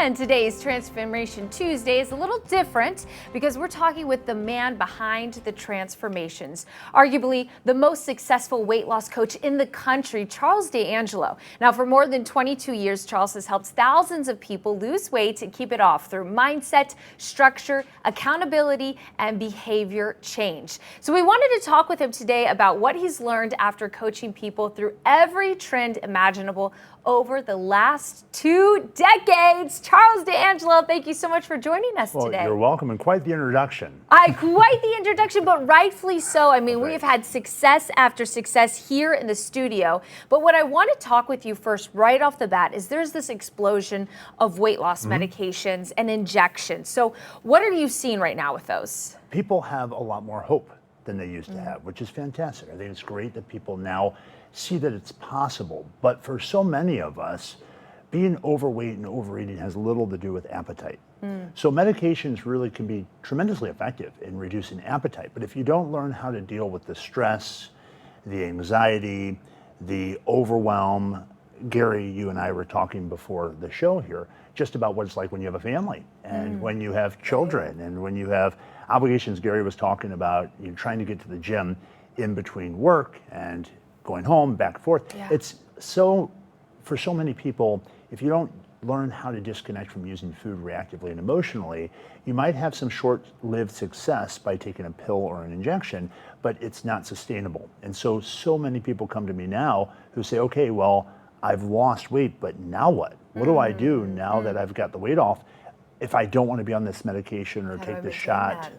And today's Transformation Tuesday is a little different because we're talking with the man behind the transformations, arguably the most successful weight loss coach in the country, Charles D'Angelo. Now, for more than 22 years, Charles has helped thousands of people lose weight and keep it off through mindset, structure, accountability, and behavior change. So we wanted to talk with him today about what he's learned after coaching people through every trend imaginable over the last 2 decades. Charles D'Angelo, thank you so much for joining us today. You're welcome, and quite the introduction. Quite the introduction, but rightfully so. I mean, we have had success after success here in the studio. But what I want to talk with you first, right off the bat, is there's this explosion of weight loss medications and injections. So what are you seeing right now with those? People have a lot more hope than they used to have, which is fantastic. I think it's great that people now see that it's possible. But for so many of us, being overweight and overeating has little to do with appetite. So medications really can be tremendously effective in reducing appetite. But if you don't learn how to deal with the stress, the anxiety, the overwhelm, Gary, you and I were talking before the show here just about what it's like when you have a family and when you have children and when you have obligations. Gary was talking about trying to get to the gym in between work and going home, back and forth. It's so, for so many people, if you don't learn how to disconnect from using food reactively and emotionally, you might have some short-lived success by taking a pill or an injection, but it's not sustainable. And so many people come to me now who say, okay, well, I've lost weight, but now what? What do I do now that I've got the weight off? If I don't want to be on this medication or take this shot,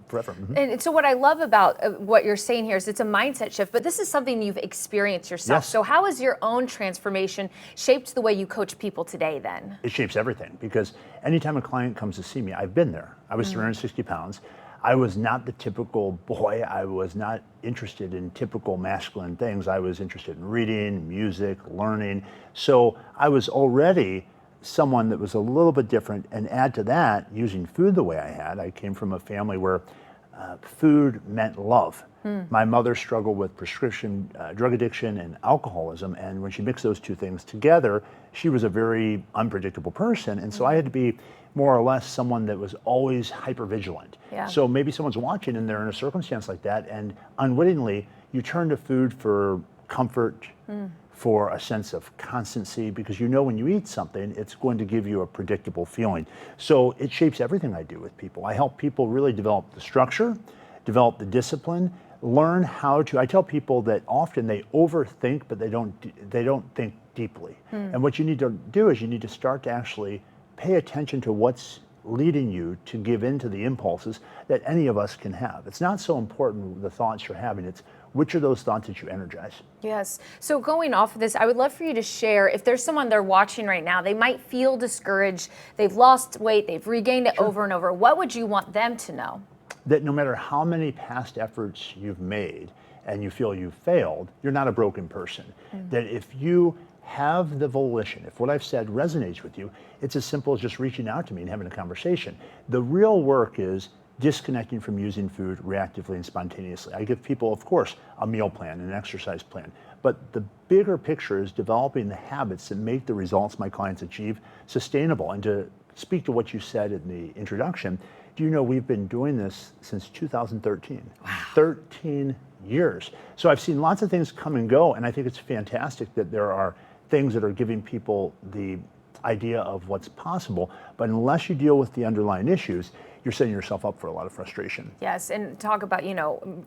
forever. And so what I love about what you're saying here is it's a mindset shift, but this is something you've experienced yourself. Yes. So how has your own transformation shaped the way you coach people today then? It shapes everything, because anytime a client comes to see me, I've been there. I was 360 pounds. I was not the typical boy. I was not interested in typical masculine things. I was interested in reading, music, learning. So I was already someone that was a little bit different, and add to that, using food the way I had. I came from a family where food meant love. My mother struggled with prescription drug addiction and alcoholism, and when she mixed those two things together, she was a very unpredictable person, and so I had to be more or less someone that was always hypervigilant. So maybe someone's watching and they're in a circumstance like that, and unwittingly you turn to food for comfort, for a sense of constancy, because you know when you eat something, it's going to give you a predictable feeling. So it shapes everything I do with people. I help people really develop the structure, develop the discipline, learn how to, I tell people that often they overthink, but they don't think deeply. And what you need to do is you need to start to actually pay attention to what's leading you to give in to the impulses that any of us can have. It's not so important the thoughts you're having, it's which are those thoughts that you energize. Yes. So going off of this, I would love for you to share, if there's someone they're watching right now, they might feel discouraged, they've lost weight, they've regained it over and over. What would you want them to know? That no matter how many past efforts you've made and you feel you've failed, you're not a broken person. That if you have the volition, if what I've said resonates with you, it's as simple as just reaching out to me and having a conversation. The real work is disconnecting from using food reactively and spontaneously. I give people, of course, a meal plan, an exercise plan, but the bigger picture is developing the habits that make the results my clients achieve sustainable. And to speak to what you said in the introduction, do you know we've been doing this since 2013? Wow. 13 years. So I've seen lots of things come and go, and I think it's fantastic that there are things that are giving people the idea of what's possible, but unless you deal with the underlying issues, you're setting yourself up for a lot of frustration. Yes, and talk about,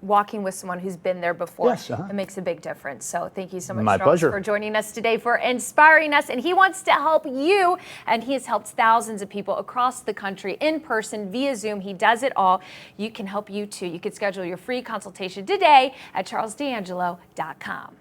walking with someone who's been there before. Yes, It makes a big difference. So thank you so much, My Charles, pleasure. for joining us today, for inspiring us. And he wants to help you, and he has helped thousands of people across the country in person, via Zoom. He does it all. You can help you too. You can schedule your free consultation today at charlesdangelo.com.